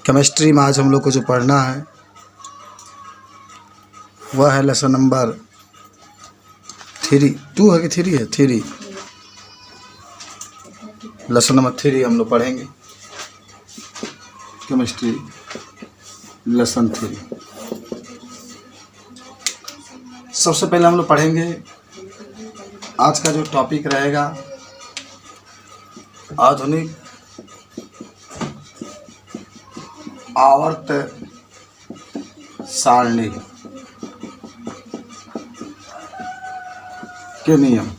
Chemistry में आज हम लोग को जो पढ़ना है वह है लेसन नंबर 2 है कि 3 है? 3, लेसन नंबर 3 हम लोग पढ़ेंगे, केमिस्ट्री लेसन 3। सबसे पहले हम लोग पढ़ेंगे, आज का जो टॉपिक रहेगा आधुनिक आवर्त सारणी के नियम।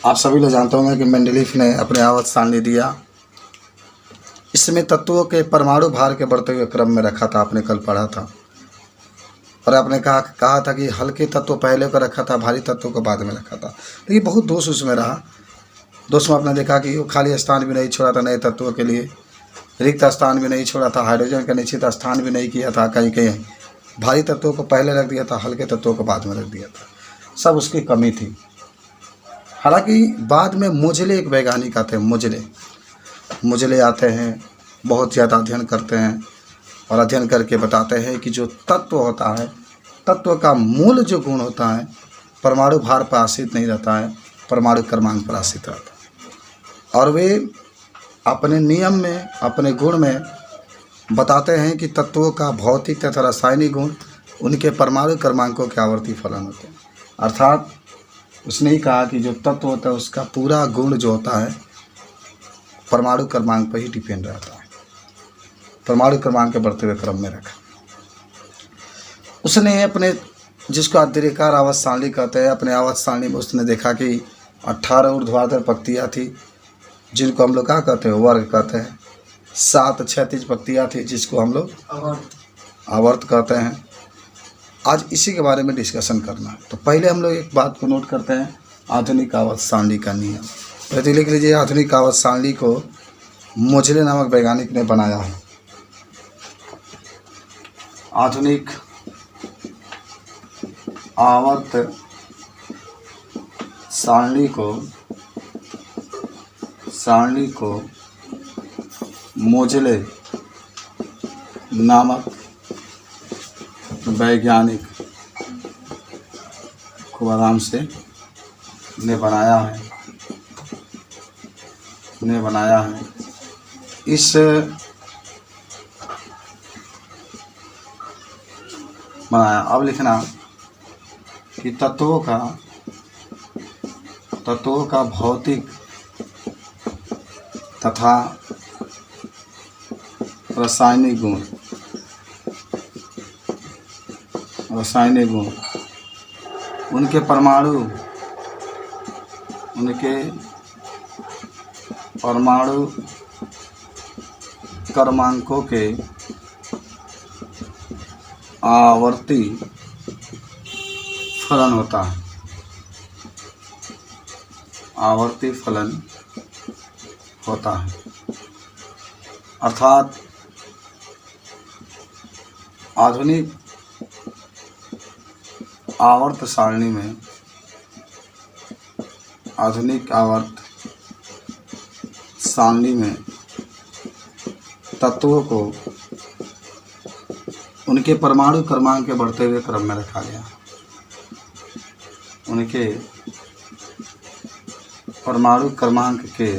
आप सभी लोग जानते होंगे कि मेंडलीफ ने अपने आवर्त सारणी दिया। इसमें तत्वों के परमाणु भार के बढ़ते हुए क्रम में रखा था, आपने कल पढ़ा था। और आपने कहा था कि हल्के तत्व पहले को रखा था, भारी तत्वों को बाद में रखा था। तो ये बहुत दोष उसमें रहा। दोष में आपने देखा कि वो खाली स्थान भी नहीं छोड़ा था नए तत्वों के लिए, रिक्त स्थान भी नहीं छोड़ा था, हाइड्रोजन का निश्चित स्थान भी नहीं किया था, कहीं कहीं भारी तत्वों को पहले रख दिया था, हल्के तत्वों को बाद में रख दिया था। सब उसकी कमी थी। हालांकि बाद में मुजले एक वैज्ञानिक आते हैं, मुजले आते हैं, बहुत ज़्यादा अध्ययन करते हैं और अध्ययन करके बताते हैं कि जो तत्व होता है, तत्व का मूल जो गुण होता है परमाणु भार पर आश्रित नहीं रहता है, परमाणु क्रमांक पर आश्रित रहता है। और वे अपने नियम में, अपने गुण में बताते हैं कि तत्वों का भौतिक तथा रासायनिक गुण उनके परमाणु क्रमांकों के आवर्ती फलन होते हैं। अर्थात उसने ही कहा कि जो तत्व होता है उसका पूरा गुण जो होता है परमाणु क्रमांक पर ही डिपेंड रहता है। परमाणु क्रमांक के बढ़ते हुए क्रम में रखा। उसने अपने, जिसको आद्यरेखा आवर्त सारणी कहते हैं, अपने आवर्त सारणी में उसने देखा कि 18 ऊर्ध्वाधर पंक्तियाँ थी, जिनको हम लोग क्या कहते हैं, वर्ग कहते हैं। 7 क्षैतिज पंक्तियाँ थी, जिसको हम लोग आवर्त कहते हैं। आज इसी के बारे में डिस्कशन करना है। तो पहले हम लोग एक बात को नोट करते हैं, आधुनिक आवर्त सारणी का नियम। तो लिख लीजिए, आधुनिक आवर्त सारणी को मुजले नामक वैज्ञानिक ने बनाया है। आधुनिक आवर्त सारणी को मुजले नामक वैज्ञानिक को आराम से ने बनाया है। इस बनाया। अब लिखना कि तत्वों का भौतिक तथा रासायनिक गुण उनके परमाणु क्रमांकों के आवर्ती फलन होता है। अर्थात आधुनिक आवर्त सारणी में, तत्वों को उनके परमाणु क्रमांक के बढ़ते हुए क्रम में रखा गया। उनके परमाणु क्रमांक के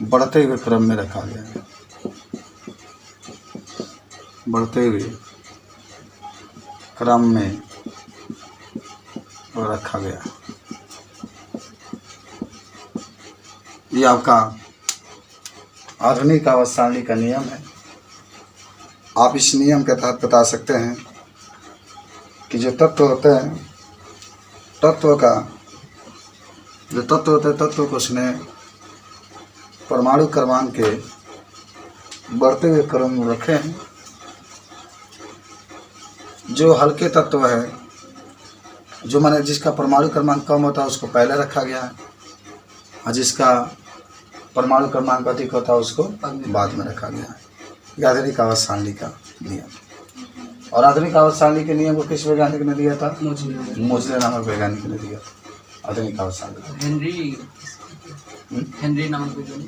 बढ़ते हुए क्रम में रखा गया है। बढ़ते हुए क्रम में रखा गया। ये आपका आधुनिक आवर्त सारणी का नियम है। आप इस नियम के तहत बता सकते हैं कि जो तत्व होते हैं, तत्व को उसने परमाणु क्रमांक के बढ़ते हुए क्रम में रखे हैं। जो हल्के तत्व है, जो माने जिसका परमाणु क्रमांक कम होता है उसको पहले रखा गया है, और जिसका परमाणु क्रमांक अधिक होता है उसको बाद में रखा गया है। ये आधुनिक आवर्त सारणी का नियम। और आधुनिक आवर्त सारणी के नियम को किस वैज्ञानिक ने दिया था? मुजले नामक वैज्ञानिक ने दिया था आधुनिक आवर्त सारणी। हेनरी नाम को जो नहीं।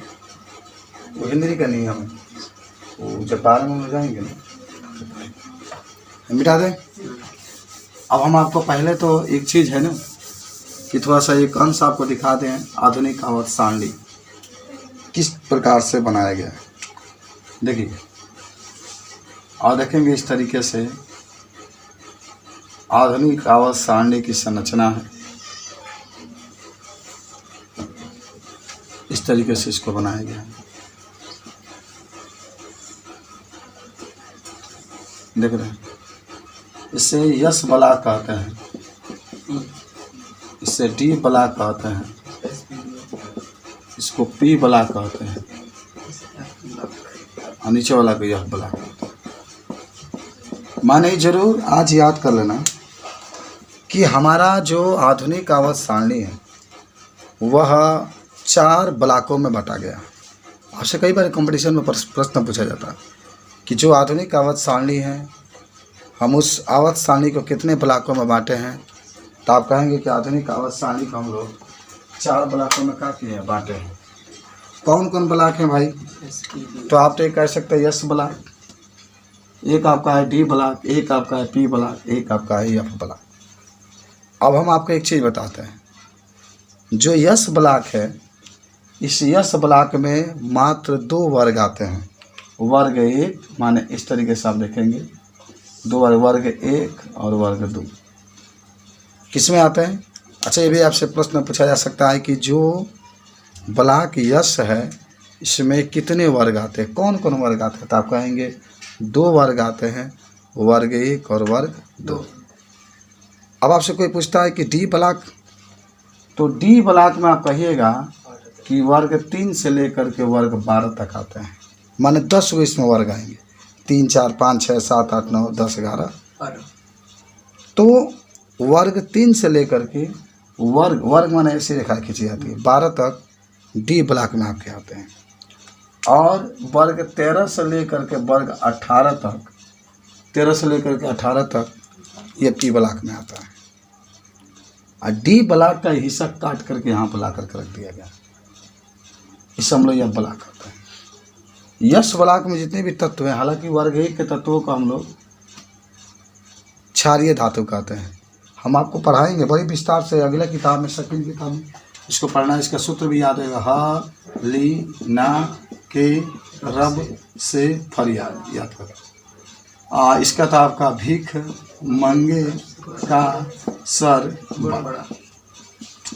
वो हिंदी का नहीं है हमें, वो जब बारह में जाएंगे ना मिटा दें। अब हम आपको पहले तो एक चीज़ है ना कि थोड़ा सा एक अंश आपको दिखा दें आधुनिक आवर्त सारणी किस प्रकार से बनाया गया है। देखिए और देखेंगे इस तरीके से आधुनिक आवर्त सारणी की संरचना है। इस तरीके से इसको बनाया गया है। देख रहे हैं, इसे यस ब्लॉक कहते हैं, इसे डी ब्लॉक कहते हैं, इसको पी ब्लॉक कहते हैं और नीचे वाला को यह ब्लॉक कहते हैं। माने जरूर आज याद कर लेना कि हमारा जो आधुनिक आवर्त सारणी है वह 4 ब्लॉकों में बांटा गया। आपसे कई बार कंपटीशन में प्रश्न पूछा जाता है कि जो आधुनिक आवर्त सारणी है हम उस आवर्त सारणी को कितने ब्लॉकों में बांटे हैं, तो आप कहेंगे कि आधुनिक आवर्त सारणी को हम लोग 4 ब्लॉकों में क्या किए हैं, बांटे हैं। कौन कौन ब्लॉक हैं भाई? तो आप तो कह सकते हैं यस ब्लॉक, एक आपका है डी ब्लॉक, एक आपका है पी ब्लॉक, एक आपका है एफ ब्लॉक। अब हम आपको एक चीज़ बताते हैं, जो यस ब्लॉक है इस यस ब्लॉक में मात्र 2 वर्ग आते हैं। वर्ग 1 माने इस तरीके से आप देखेंगे 2 वर्ग 1 और वर्ग 2 किस में आते हैं। अच्छा, ये भी आपसे प्रश्न पूछा जा सकता है कि जो ब्लॉक यस है इसमें कितने वर्ग आते हैं, कौन कौन वर्ग आते हैं, तो आप कहेंगे 2 वर्ग आते हैं, वर्ग 1 और वर्ग 2। अब आपसे कोई पूछता है कि डी ब्लॉक, तो डी ब्लॉक में आप कहिएगा कि वर्ग 3 से लेकर के वर्ग 12 तक आते हैं। माने 10 को इसमें वर्ग आएंगे, 3 4 5 6 7 8 9 10 11। तो वर्ग 3 से लेकर के वर्ग माने ऐसी रेखा खींची जाती है 12 तक डी ब्लॉक में आपके आते हैं। और वर्ग 13 से लेकर के वर्ग 18 तक, 13 से लेकर के 18 तक ये पी ब्लॉक में आता है। और डी ब्लॉक का हिस्सा काट करके यहाँ पर ला करके रख दिया गया, इसे हम लोग यह ब्लॉक कहते हैं। यस ब्लॉक में जितने भी तत्व हैं, हालांकि वर्ग 1 के तत्वों को हम लोग क्षारीय धातु कहते हैं। हम आपको पढ़ाएंगे बड़ी विस्तार से अगले किताब में, सेकंड किताब में इसको पढ़ना। इसका सूत्र भी याद रहेगा, ह ली ना के रब से फरियाद, याद करो। इसका था आपका भीख मंगे का सर बड़ा,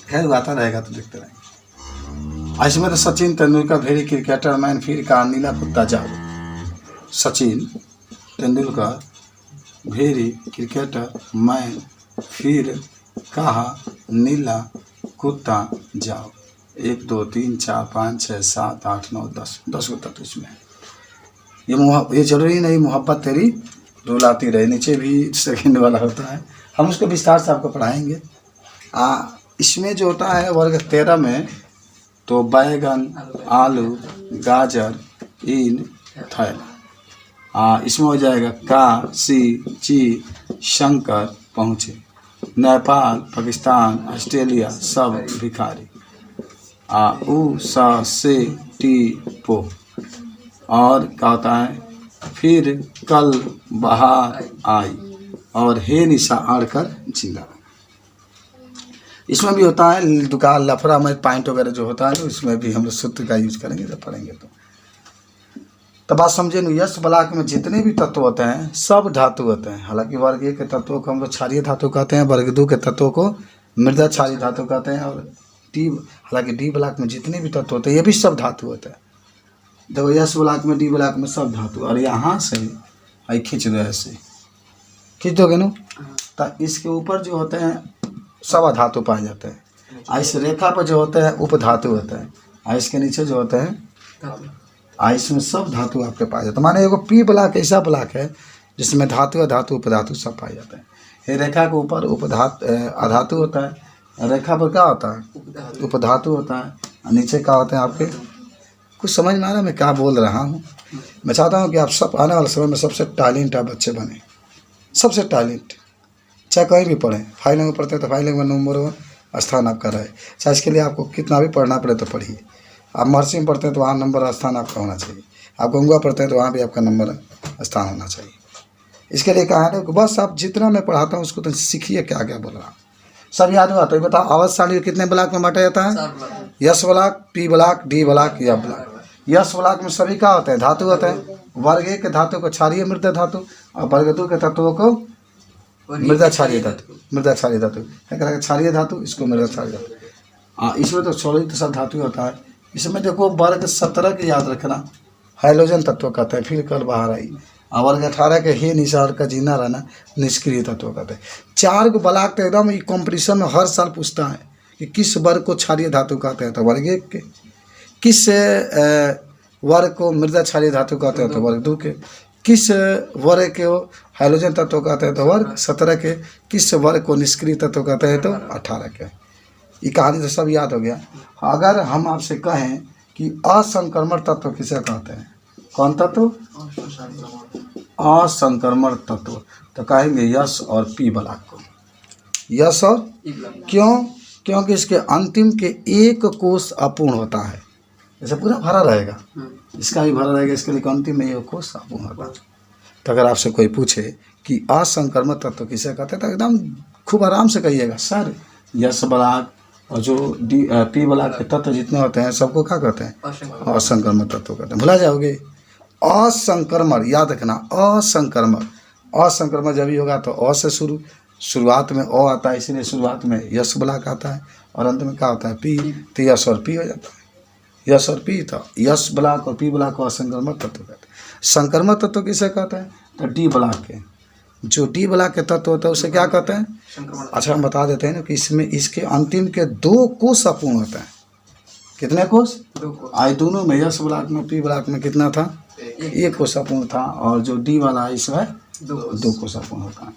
खैर गाता रहेगा तो देखते रहेंगे। इसमें तो Sachin Tendulkar very cricketer man, फिर कहा नीला कुत्ता जाओ। Sachin Tendulkar very cricketer man, फिर कहा नीला कुत्ता जाओ। 1 2 3 4 5 6 7 8 9 10 को तत्व इसमें है। ये जरूरी नहीं मोहब्बत तेरी रुलाती रहे, नीचे भी सेकंड वाला होता है, हम उसको विस्तार से आपको पढ़ाएंगे। इसमें जो होता है वर्ग 13 में तो बैगन, आलू, गाजर, इन, थैला। इसमें हो जाएगा का, सी, ची, शंकर पहुँचे, नेपाल, पाकिस्तान, ऑस्ट्रेलिया सब भिखारी। उ, सा, से, टी, पो। और क्या होता है, फिर कल बहार आई, और हे निशा आड़कर जिला। इसमें भी होता है दुकान लफड़ा में पॉइंट वगैरह जो होता है, इसमें भी हम लोग सूत्र का यूज करेंगे जब पढ़ेंगे तो बात समझे न। यस ब्लॉक में जितने भी तत्व होते हैं सब धातु होते हैं। हालांकि वर्ग 1 के तत्वों को हम लोग क्षारीय धातु कहते हैं, वर्ग 2 के तत्वों को मृदा क्षारीय धातु कहते हैं, और हालांकि डी ब्लॉक में जितने भी तत्व होते हैं ये भी सब धातु होते हैं। देखो यस ब्लॉक में, डी ब्लॉक में सब धातु, और यहाँ से आई खींच दो, ऐसे खींच दोगे ना तो इसके ऊपर जो होते हैं सब धातु पाए जाते हैं। इस रेखा पर जो होते हैं उपधातु होते हैं, और इसके नीचे जो होते हैं इसमें सब धातु आपके पाए जाते हैं। माने एगो पी ब्लॉक ऐसा ब्लॉक है जिसमें धातु धातु उपधातु सब पाए जाते हैं। ये रेखा के ऊपर अधातु होता है, रेखा पर क्या होता है उपधातु होता है, और नीचे क्या होते हैं आपके, कुछ समझ में आ रहा है मैं क्या बोल रहा हूँ। मैं चाहता हूँ कि आप सब आने वाले समय में सबसे टैलेंट आप बच्चे बने, सबसे टैलेंट, चाहे कहीं भी पढ़ें। फाइल में पढ़ते हैं तो फाइल में नंबर 1, स्थान आपका रहे। चाहे इसके लिए आपको कितना भी पढ़ना पड़े तो पढ़िए। आप महर्षि में पढ़ते हैं तो वहाँ नंबर स्थान आपका होना चाहिए। आप गंगा पढ़ते हैं तो वहाँ भी आपका नंबर स्थान होना चाहिए। इसके लिए कहा है कि बस आप जितना मैं पढ़ाता हूँ उसको तो सीखिए क्या क्या बोल रहा हूँ, सब याद हुआ। तो बताओ आवर्तसारणी कितने ब्लॉक में बांटा जाता है? Yes block, P block, D block, या ब्लॉक। यस ब्लॉक में सभी क्या होते हैं? धातु होते हैं। वर्ग एक के धातु को क्षारीय मृदा धातु और वर्ग दो के तत्वों को मृदा क्षारीय धातु। मृदा क्षारीय धातु क्या क्षारीय धातु, इसको मृदा क्षारीय धातु। हाँ, इसमें तो 16 तो सब धातु होता है। इसमें देखो वर्ग 17 के याद रखना, हाइड्रोजन तत्व कहते हैं, फिर कल बाहर आई। और वर्ग 18 के हे निसार का जीना रहना निष्क्रिय तत्व कहते हैं। 4 को ब्लॉक तो एकदम ये कॉम्पिटिशन में हर साल पूछता है कि किस वर्ग को क्षारीय धातु कहते हैं, तो वर्ग 1 के। किस वर्ग को मृदा क्षारीय धातु कहते हैं, तो वर्ग 2 के। किस वर्ग को हाइड्रोजन तत्व कहते हैं, तो वर्ग 17 के। किस वर्ग को निष्क्रिय तत्व कहते हैं, तो 18 के। ये कहानी तो सब याद हो गया। अगर हम आपसे कहें कि असंक्रमण तत्व किसे कहते हैं, कौन तत्व? असंक्रमण तत्व, तो कहेंगे यस और पी ब्लॉक को। यस और क्यों? क्योंकि इसके अंतिम के एक कोष अपूर्ण होता है। जैसे पूरा भरा रहेगा, इसका भी भरा रहेगा, इसके लिए अंतिम में एक कोष अपूर्ण होता है। तो अगर आपसे कोई पूछे कि असंक्रमण तत्व किसे कहते हैं, तो एकदम खूब आराम से कहिएगा सर यस ब्लॉक और जो पी ब्लॉक के तत्व जितने होते हैं सबको क्या कहते हैं? असंक्रमण तत्व कहते हैं। भुला जाओगे। असंक्रमण याद रखना, असंक्रमण। असंक्रमण जब भी होगा तो अ से शुरुआत में अ आता है, इसलिए शुरुआत में यस ब्लॉक आता है और अंत में क्या होता है? पी। तो यस और पी हो जाता है। यस और पी, तो यस ब्लॉक और पी ब्लॉक को असंक्रमण तत्व कहते हैं। संक्रमण तत्व किसे कहते हैं? तो डी ब्लॉक के। जो डी ब्लॉक के तत्व होता है उसे क्या कहते हैं? अच्छा, हम बता देते हैं ना कि इसमें इसके अंतिम के 2 कोष अपूर्ण होते हैं। कितने कोष? 2 कोष। आज दोनों में यस ब्लॉक में पी ब्लॉक में कितना था? 1 कोष अपूर्ण था। और जो डी वाला है इसमें 2 कोष अपूर्ण होता है।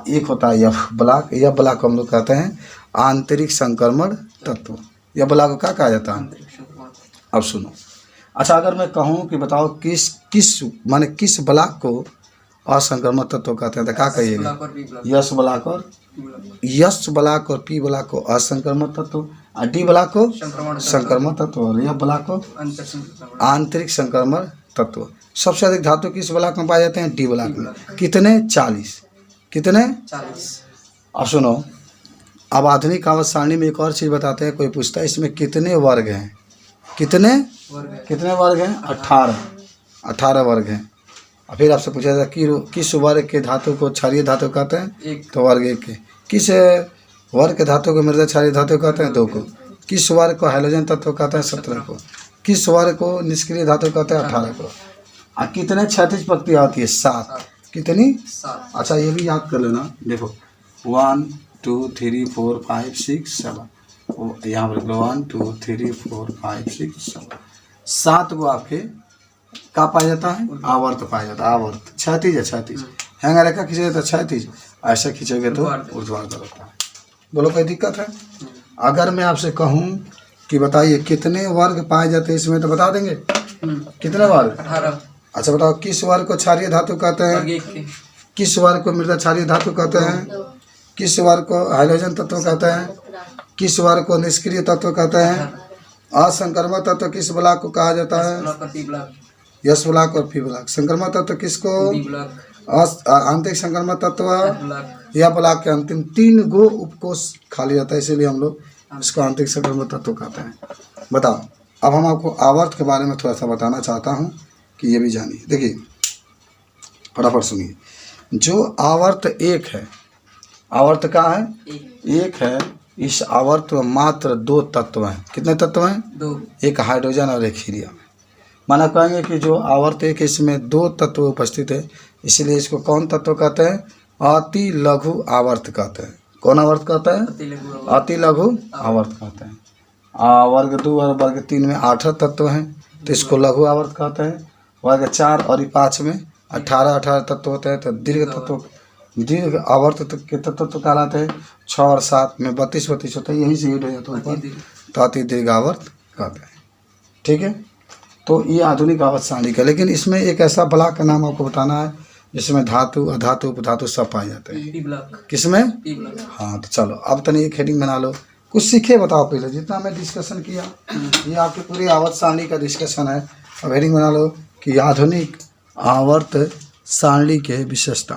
एक होता है यफ ब्लॉक। यह ब्लॉक को हम लोग कहते हैं आंतरिक संक्रमण तत्व। यह ब्लॉक को क्या कहा जाता है? अब सुनो। अच्छा, अगर मैं कहूँ कि बताओ किस ब्लॉक को असंक्रमण तत्व कहते हैं, तो क्या कहिएगा? यस ब्लॉक और पी ब्लॉक को असंक्रमण तत्व, और डी ब्लॉक को संक्रमण तत्व, और यह ब्लॉक को आंतरिक संक्रमण तत्व। सबसे अधिक धातु किस ब्लॉक में पाए जाते हैं? डी ब्लॉक में। कितने? 40। कितने? 40। अब सुनो, अब आधुनिक आवर्त सारणी में एक और चीज़ बताते हैं। कोई पूछता है इसमें कितने वर्ग हैं? कितने वर्ग हैं? 18 वर्ग हैं। और फिर आपसे पूछा जाता है कि किस वर्ग के धातु को क्षारीय धातु कहते हैं? तो वर्ग 1 के। किस वर्ग के धातु को मृदा क्षारीय धातु कहते हैं? 2 को। किस वर्ग को हाइड्रोजन तत्व कहते हैं? 17 को। किस वर्ग को निष्क्रिय धातु कहते हैं? 18 को। और कितने क्षैतिज पंक्तियाँ होती है? 7। कितनी? 7। अच्छा, ये भी याद कर लेना। देखो 1 2 3 4 5 6 7, यहाँ पर 1 2 3 4 5 6 7, 7 को आपके क्या पाया जाता है? आवर्त पाया जाता है। आवर्त क्षैतिज है, क्षैतिज। हैंगा रेखा खींचेगा तो क्षैतिज, ऐसा खींचोगे तो ऊर्ध्वाधर होता है। बोलो कोई दिक्कत है? अगर मैं आपसे कहूँ कि बताइए कितने वर्ग पाए जाते हैं इसमें, तो बता देंगे? कितने वर्ग? 18। अच्छा बताओ, किस वर्ग को क्षारीय धातु कहते हैं? किस वर्ग को मृदा क्षारीय धातु कहते हैं? किस वर्ग को हाइड्रोजन तत्व कहते हैं? किस वर्ग को निष्क्रिय तत्व कहते हैं? असंक्रमण तत्व किस ब्लॉक को कहा जाता है? यस ब्लॉक और पी ब्लॉक। संक्रमण तत्व किसको? आंतरिक संक्रमण तत्व या ब्लॉक के अंतिम 3 गो उपकोष खाली जाता है, इसीलिए हम लोग इसको आंतरिक संक्रमण तत्व कहते हैं। बताओ, अब हम आपको आवर्त के बारे में थोड़ा सा बताना चाहता हूँ कि ये भी जानिए। देखिए फटाफट सुनिए। जो आवर्त 1 है, आवर्त का है 1 है, इस आवर्त में मात्र 2 तत्व हैं। कितने तत्व हैं? 2। एक हाइड्रोजन और एक हीलियम। माना कहेंगे कि जो आवर्त 1 इसमें 2 तत्व उपस्थित है, इसलिए इसको कौन तत्व कहते हैं? अति लघु आवर्त कहते हैं। कौन आवर्त कहते हैं? अति लघु आवर्त कहते हैं। वर्ग 2 और वर्ग 3 में 18 तत्व हैं, तो इसको लघु आवर्त कहते हैं। वर्ग 4 और 5 में 18 तत्व होते हैं, तो दीर्घ आवर्त के तत्व तो कहलाते हैं। 6 और 7 में 32 होता है, यहीं से हिट हो जाता है ऊपर, तो अति दीर्घ आवर्त कहते हैं। ठीक है, तो ये आधुनिक आवर्त सारणी का। लेकिन इसमें एक ऐसा ब्लॉक का नाम आपको बताना है जिसमें धातु, अधातु, उपधातु सब पाए जाते हैं। किसमें? हाँ, तो चलो अब तनी एक हेडिंग बना लो, कुछ सीखे बताओ पहले, जितना मैं डिस्कशन किया ये आपकी पूरी आवर्त सारणी का डिस्कशन है। अब हेडिंग बना लो कि आधुनिक आवर्त सारणी के विशेषता।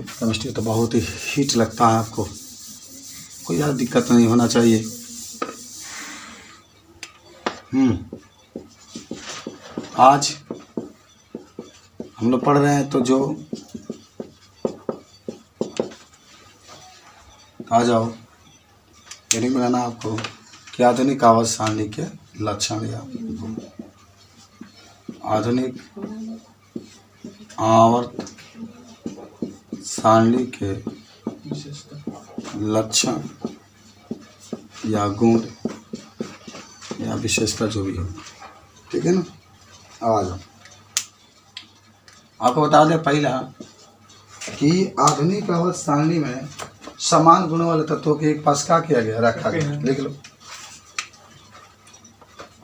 केमिस्ट्री तो बहुत ही हिट लगता है आपको, कोई यार दिक्कत नहीं होना चाहिए। आज हम लोग पढ़ रहे हैं तो जो आ जाओ हेडिंग बनाना आपको कि आधुनिक आवर्त सारणी के लक्षण या आधुनिक आवर्त सारणी के लक्षण या गुण या विशेषता जो भी हो, ठीक है ना। अब आ जाओ, आपको बता दें पहला कि आधुनिक आवर्त सारणी में समान गुणों वाले तत्वों के एक पास क्या किया गया, रखा गया। लिख लो,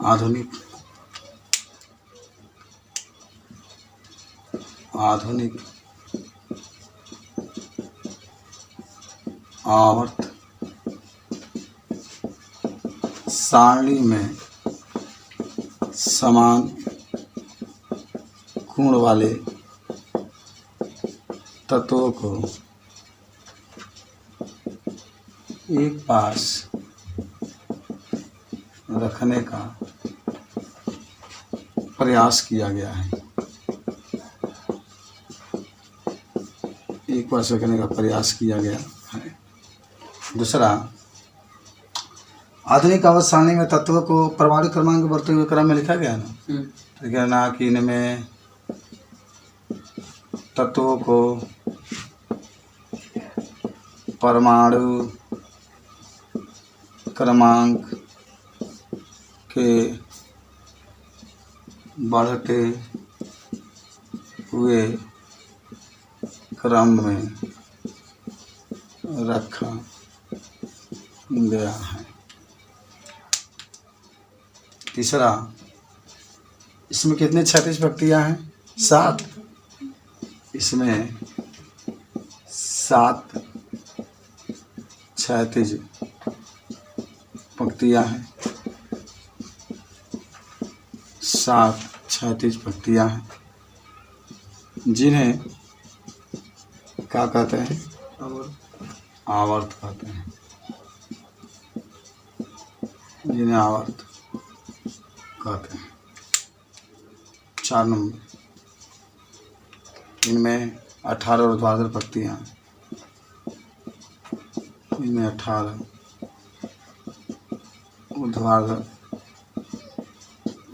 आधुनिक आवर्त सारणी में समान गुण वाले तत्वों को एक पास रखने का प्रयास किया गया है। एक पास रखने का प्रयास किया गया है। दूसरा, आधुनिक आवर्त सारणी में तत्वों को परमाणु क्रमांक बढ़ते हुए क्रम में लिखा गया है ना। तो कहना कि इनमें तत्वों को परमाणु क्रमांक के बढ़ते हुए क्रम में रखा गया है। तीसरा, इसमें कितने 36 पंक्तियाँ हैं? 7। इसमें 7 36 पंक्तियाँ हैं। 7 36 पंक्तियाँ हैं, जिन्हें क्या कहते हैं? आवर्त कहते हैं। जिन्हें आवर्त कहते हैं। 4 नंबर, इनमें 18 ऊर्ध्वाधर पंक्तियाँ हैं। इनमें 18 ऊर्ध्वाधर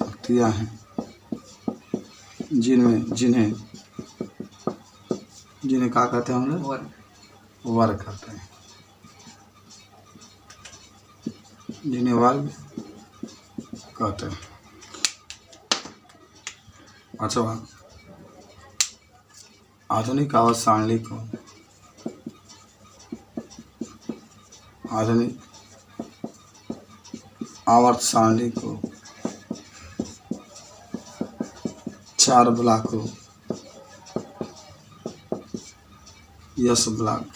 पंक्तियाँ हैं, जिन्हें क्या कहते हैं? हम लोग वर्ग कहते हैं। जिन्हें वर्ग कहते हैं। अच्छा, आधुनिक आवर्त सारणी को चार ब्लॉकों S block,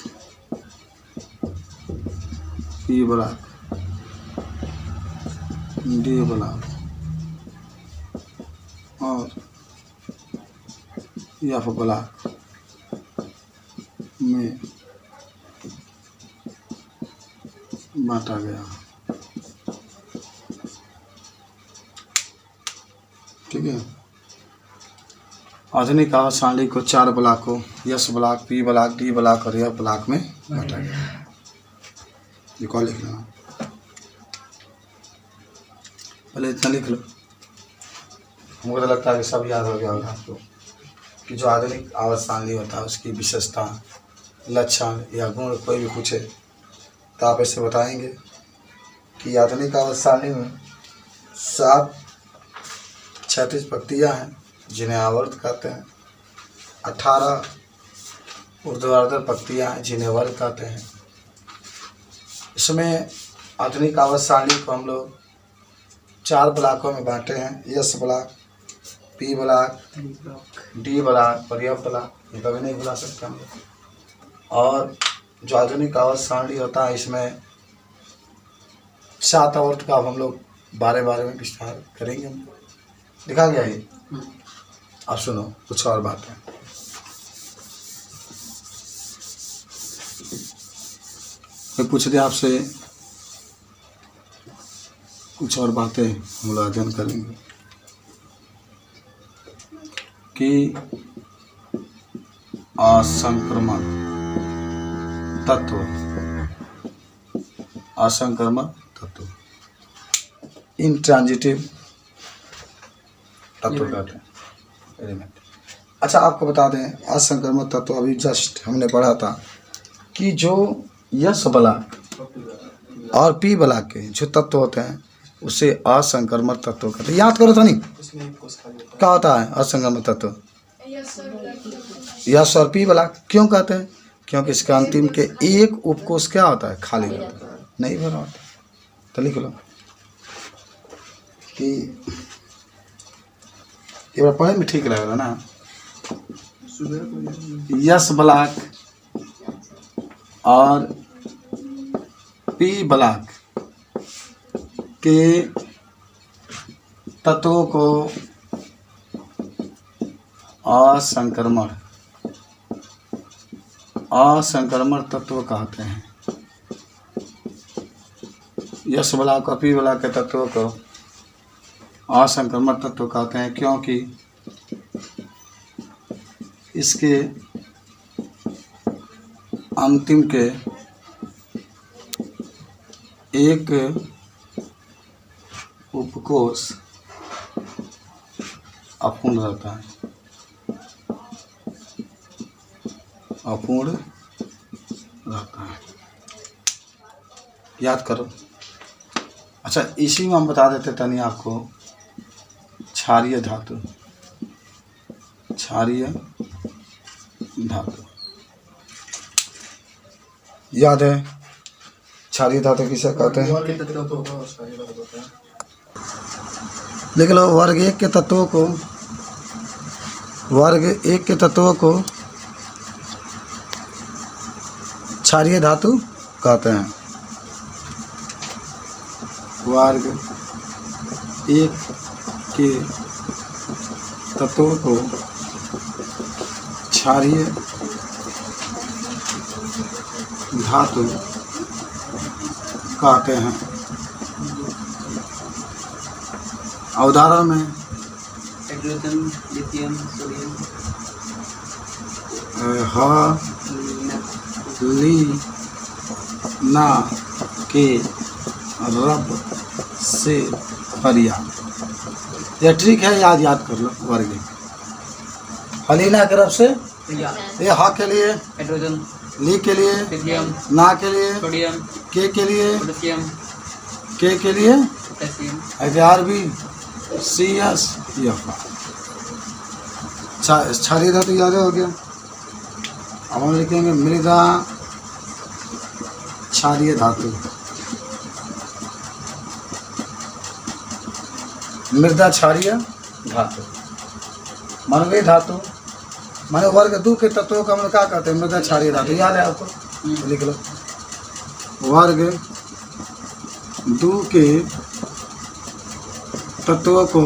P block, D block और एफ ब्लॉक में बांटा गया। ठीक है। आधुनिक आवर्त सारणी को 4 ब्लॉकों S block, P block, D block और एफ ब्लॉक में बांटा गया। ये कौन लिख लेना, पहले इतना लिख लो। मुझे तो लगता है कि सब याद हो गया होगा आपको कि जो आधुनिक आवर्त सारणी होता है उसकी विशेषता, लक्षण या गुण कोई भी पूछे तो आप ऐसे बताएंगे कि आधुनिक आवर्त सारणी में 7 36 पंक्तियाँ हैं, जिन्हें आवर्त कहते हैं। 18 ऊर्ध्वाधर पंक्तियाँ हैं, जिन्हें वर्ग कहते हैं। इसमें आधुनिक आवर्त सारणी को हम लोग 4 ब्लॉकों में बांटे हैं। S block, P block, D block और एफ ब्लॉक। ये कभी नहीं भुला सकते हम लोग। और जो आधुनिक आवर्त सारणी होता है इसमें 7 आवर्त का अब हम लोग बारे में विस्तार करेंगे। लिखा गया है। अब सुनो कुछ और बात है। मैं पूछ रहे आपसे कुछ और बातें हम लोग अध्ययन करेंगे कि असंक्रमण तत्व, असंक्रमण तत्व, इंट्रांजिटिव तत्व कहते हैं। अच्छा आपको बता दें असंक्रमण तत्व अभी जस्ट हमने पढ़ा था कि जो यस ब्लॉक और पी ब्लॉक के जो तत्व होते हैं उसे असंक्रमण तत्व कहते हैं। याद करो था नहीं क्या होता है असंक्रमण तत्व? यस और पी ब्लॉक। क्यों कहते हैं? क्योंकि इसके अंतिम के एक उपकोष क्या होता है? खाली रहता है, नहीं भरा होता। तो लिख लो कि ये बार पढ़े में ठीक लगेगा ना। यस ब्लॉक और पी ब्लॉक के तत्वों को असंक्रमण तत्व कहते हैं। यस ब्लॉक और पी ब्लॉक के तत्वों को असंक्रमण तत्व कहते हैं क्योंकि इसके अंतिम के एक उपकोष अपूर्ण रहता है, अपूर्ण रहता है। याद करो। अच्छा इसी में हम बता देते तनी आपको क्षारीय धातु, क्षारीय धातु याद है? क्षारीय धातु किसे कहते हैं? लिख लो वर्ग एक के तत्वों को, वर्ग एक के तत्वों को क्षारीय धातु कहते हैं। वर्ग एक के तत्वों को क्षारीय धातु कहते हैं। उदाहरण में हाइड्रोजन, लिथियम, सोडियम, ना के रब से फरिया। यह ट्रिक है, याद कर लो। वर्ग हलीना के रब से, ये हा के लिए हाइड्रोजन, ली के लिए लिथियम, ना के लिए सोडियम, के लिए पोटेशियम, के लिए potassium, RB C S F. क्षारीय धातु याद हो गया। अब हम लिखेंगे मृदा क्षारीय धातु। मृदा क्षारीय धातु मानवीय धातु माने वर्ग दो के तत्वों का हम क्या कहते हैं? मृदा क्षारीय धातु। याद है आपको? लिख लो वर्ग दो के तत्वों को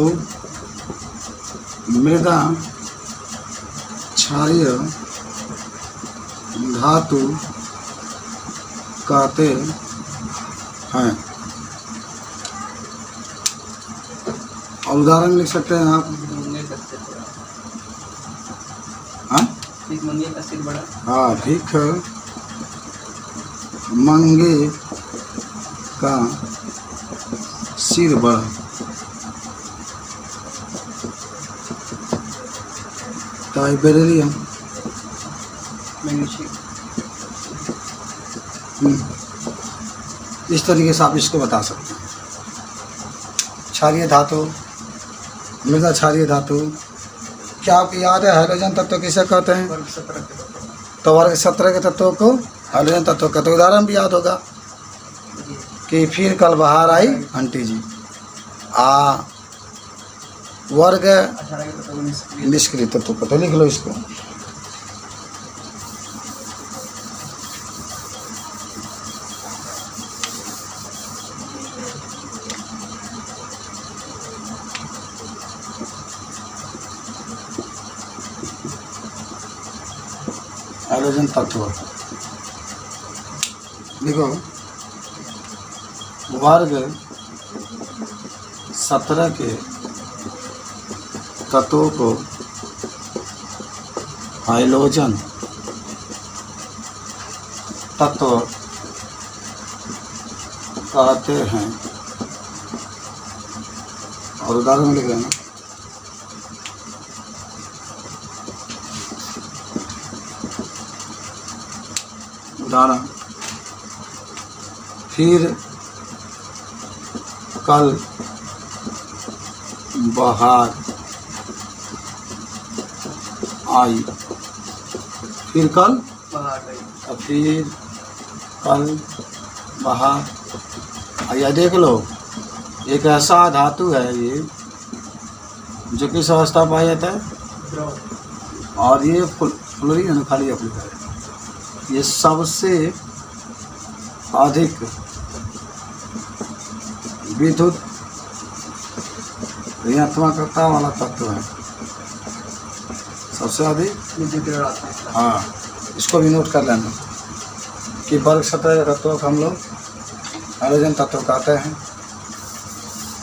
मृदा क्षारीय धातु कहते हैं। और उदाहरण लिख सकते हैं आप। हाँ हाँ ठीक है। मंगे का सिर बड़ा। टाइबेरियम, इस तरीके से आप इसको बता सकते हैं। क्षारीय धातु, मृदा क्षारीय धातु। क्या आपको याद है हाइड्रोजन तत्व किसे कहते हैं? तो वर्ग 17 के तत्वों को हाइड्रोजन तत्व का। तो उदाहरण भी याद होगा कि फिर कल बाहर आई आंटी जी। वर्ग निष्क्रिय तत्व को। तो लिख लो इसको। हाइड्रोजन तत्व। देखो वर्ग 17 के तत्वों को हाइड्रोजन तत्व कहते हैं। और उदाहरण में लिख रहे हैं उदाहरण, फिर कल बाहर आई, फिर कल बाहर आई। फिर कल बाहर आइए देख लो, एक ऐसा धातु है ये जो किस अवस्था पाया जाता है, द्रव। और ये फ्लोरीन है, खाली अपनी है। ये सबसे अधिक विद्युत ऋणात्मकता वाला तत्व है, सबसे अधिक विद्युत ऋणात्मक। हाँ, इसको भी नोट कर लेना कि वर्ग 17 तत्वों को हम लोग हाइड्रोजन तत्व कहते हैं।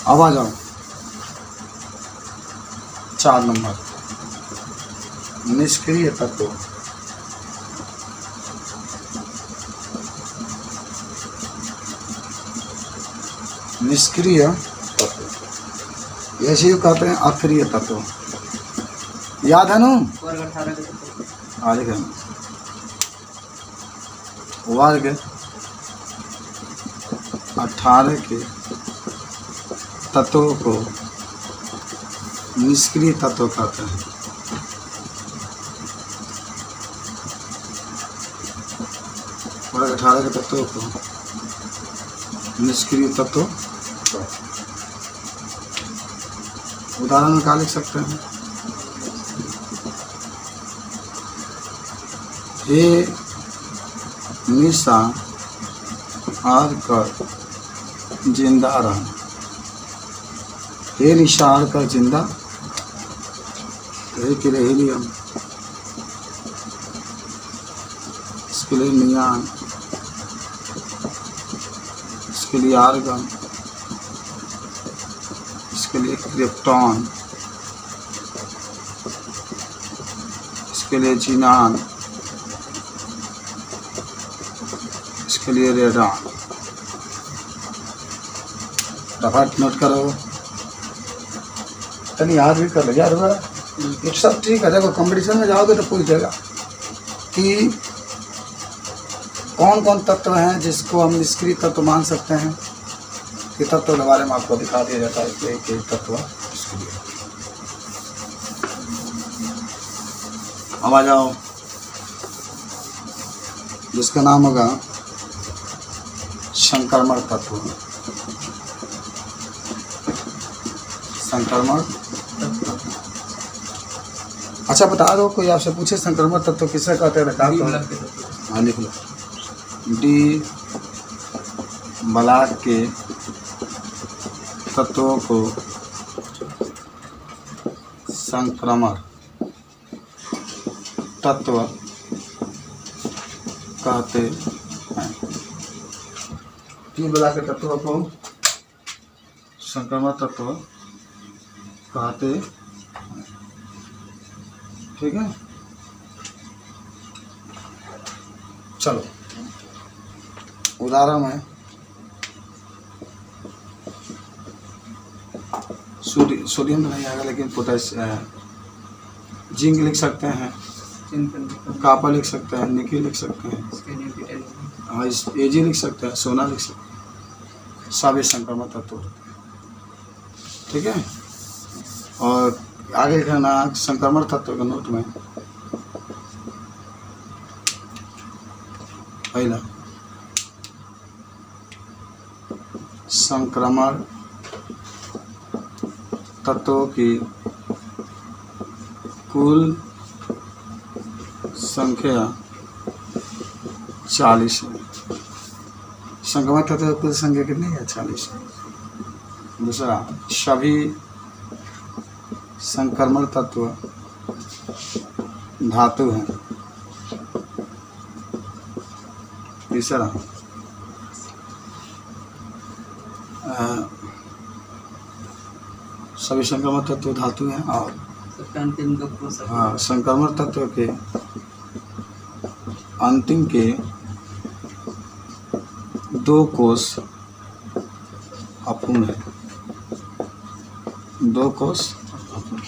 अब आ जाओ 4 नंबर, निष्क्रिय तत्व। निष्क्रिय तत्व ऐसे कहते हैं अक्रिय तत्व। याद है ना? वर्ग 18 के तत्व। आगे वर्ग 18 के तत्वों को निष्क्रिय तत्व कहते हैं। वर्ग 18 के तत्वों को निष्क्रिय तत्व। उदाहरण में क्या लिख सकते हैं? हे निशा हार कर जिंदा रह। हे निशा हार कर जिंदा, हे के लिए हीलियम, इसके लिए नियान, इसके लिए आर्गन, इसके लिए क्रिप्टॉन, इसके लिए जीनान, इसके लिए रेडान। फटाफट नोट करो, तनी याद भी कर लो यार। ये सब ठीक है, देखो कंपटीशन में जाओगे तो पूछ देगा कि कौन कौन तत्व हैं जिसको हम निष्क्रिय तत्व मान सकते हैं। ये तत्व के बारे में आपको दिखा दिया जाता है कि एक तत्व निष्क्रिय। अब आ जाओ जिसका नाम होगा संक्रमण तत्व। संक्रमण तत्व। अच्छा बता दो, कोई आपसे पूछे संक्रमण तत्व किसे कहते हैं? बता दो। हाँ लिख लो, डी ब्लॉक के तत्वों को संक्रमण तत्व कहते हैं। डी ब्लॉक के तत्वों को संक्रमण तत्व कहते हैं। ठीक है, चलो उदाहरण में सोडियम तो नहीं आएगा, लेकिन पोटेशियम, जिंक लिख सकते हैं, कॉपर लिख सकते हैं, निकल लिख सकते हैं, हाँ एजी लिख सकते हैं, सोना लिख सकते हैं। सब ये संक्रमण तत्व। ठीक है, और आगे लिखना संक्रमण तत्व के नोट में पहला संक्रमण तत्वों की कुल संख्या 40 है। संक्रमण तत्वों की कुल संख्या कितनी है? 40 है। दूसरा, सभी संक्रमण तत्व धातु हैं। तीसरा सभी संक्रमण तत्व धातु हैं और सबका अंतिम दो कोश है। हाँ संक्रमण तत्व के अंतिम के दो कोष अपूर्ण है। दो कोष अपूर्ण।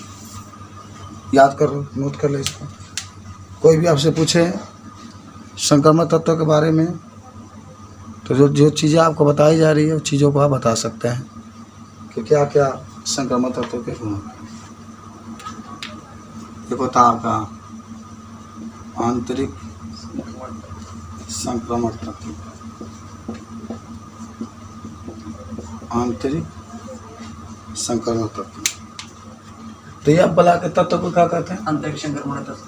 याद करो, नोट कर ले इसको। कोई भी आपसे पूछे संक्रमण तत्व के बारे में तो जो जो चीज़ें आपको बताई जा रही है उन चीज़ों को आप बता सकते हैं कि क्या क्या संक्रमण तत्व के गुण हैं। एक होता है आपका आंतरिक संक्रमण तत्व, आंतरिक संक्रमण तत्व। तो ये बला के तत्व को क्या कहते हैं? आंतरिक संक्रमण तत्व।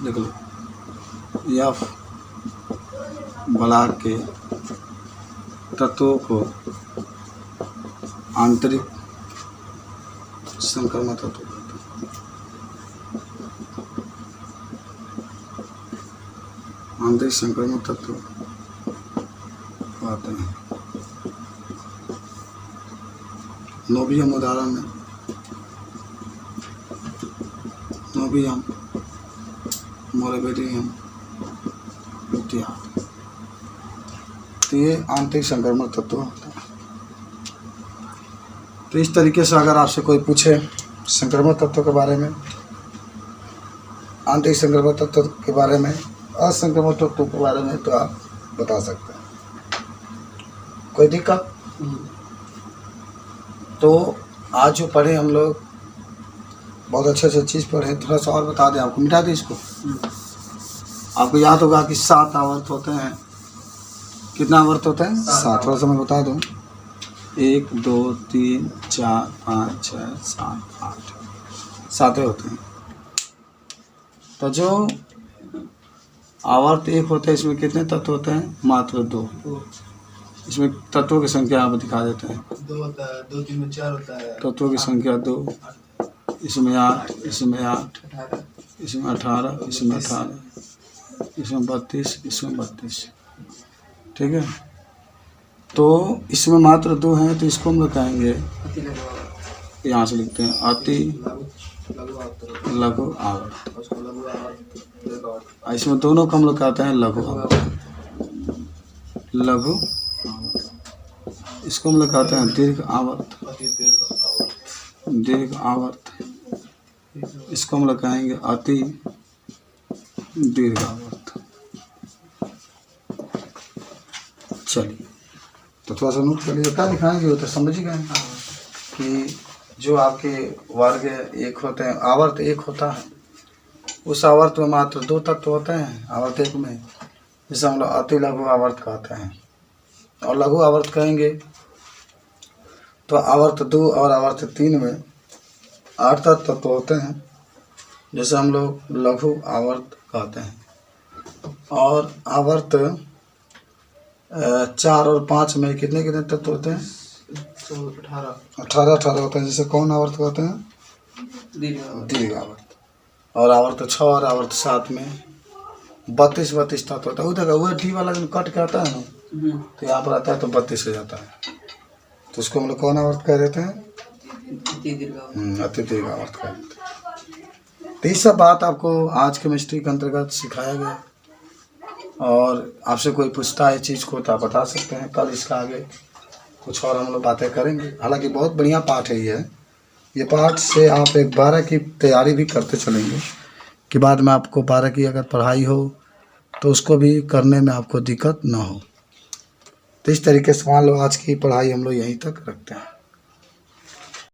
देख लो, यह बला के तत्वों को आंतरिक संक्रमण तत्व कहते हैं। आंतरिक संक्रमण तत्व कहते हैं। नोबियम उदाहरण है, नोबियम, मोलिबेडियम इत्यादि। तो ये आंतरिक संक्रमण तत्व होता है। तो इस तरीके से अगर आपसे कोई पूछे संक्रमण तत्व के बारे में, आंतरिक संक्रमण तत्व के बारे में, असंक्रमण तत्व के बारे में, तो आप बता सकते हैं। कोई दिक्कत? तो आज जो पढ़े हम लोग बहुत अच्छे चीज़ पढ़े। थोड़ा सा और बता दें आपको, मिटा दें इसको। आपको याद होगा कि 7 आवर्त होते हैं। कितना आवर्त होते हैं? 7। थोड़ा सा मैं बता दूं, 1 2 3 4 5 6 7 8 7 होते हैं। तो जो आवर्त 1 होता है इसमें कितने तत्व होते हैं? मात्र 2। इसमें तत्वों की संख्या आप दिखा देते हैं। 2 होता है, 2 3 में 4 होता है। तत्वों की संख्या 2, इसमें 8, इसमें 8, 18, इसमें 18, इसमें 18, इसमें 32, इसमें 32। ठीक है। तो इसमें मात्र 2 हैं, तो इसको हम लोग कहेंगे, अति लघु आवर्त। यहाँ से लिखते हैं अति लघु आवर्त। उसको लघु आवर्त, दीर्घ आवर्त। इसमें दोनों को हम लोग कहते हैं लघु आवर्त। लघु आवर्त। इसको हम लोग कहते हैं दीर्घ आवर्त। अति दीर्घ आवर्त। दीर्घ आवर्त। इसको हम लोग कहेंगे अति दीर्घ आवर्त। चलिए, तो थोड़ा सा नोट कर लीजिए। क्या दिखाएंगे वो तो समझ ही गए कि जो आपके वर्ग 1 होते हैं, आवर्त 1 होता है, उस आवर्त में मात्र 2 तत्व होते हैं आवर्त 1 में, जिसे हम लोग अति लघु आवर्त कहते हैं। और लघु आवर्त कहेंगे तो आवर्त 2 और आवर्त 3 में 8 तत्व होते हैं, जैसे हम लोग लघु आवर्त कहते हैं। और आवर्त 4 और 5 में कितने कितने तत्व होते हैं? 18 होते हैं, जैसे कौन आवर्त कहते हैं? दीर्घ आवर्त। और आवर्त 6 और आवर्त 7 में 32 तत्व होता है। उधर वह डी वाला जो कट के आता है ना, तो यहाँ पर आता है तो 32 हो जाता है। तो उसको हम लोग कौन आवर्त कह देते हैं? अति दीर्घ आवर्त कह देते हैं। तो ये सब बात आपको आज केमिस्ट्री के अंतर्गत सिखाया गया। और आपसे कोई पूछता है चीज़ को तो आप बता सकते हैं। कल इसका आगे कुछ और हम लोग बातें करेंगे। हालांकि बहुत बढ़िया पाठ है ये पाठ से आप एक 12 की तैयारी भी करते चलेंगे कि बाद में आपको 12 की अगर पढ़ाई हो तो उसको भी करने में आपको दिक्कत ना हो। तो इस तरीके से मान लो आज की पढ़ाई हम लोग यहीं तक रखते हैं।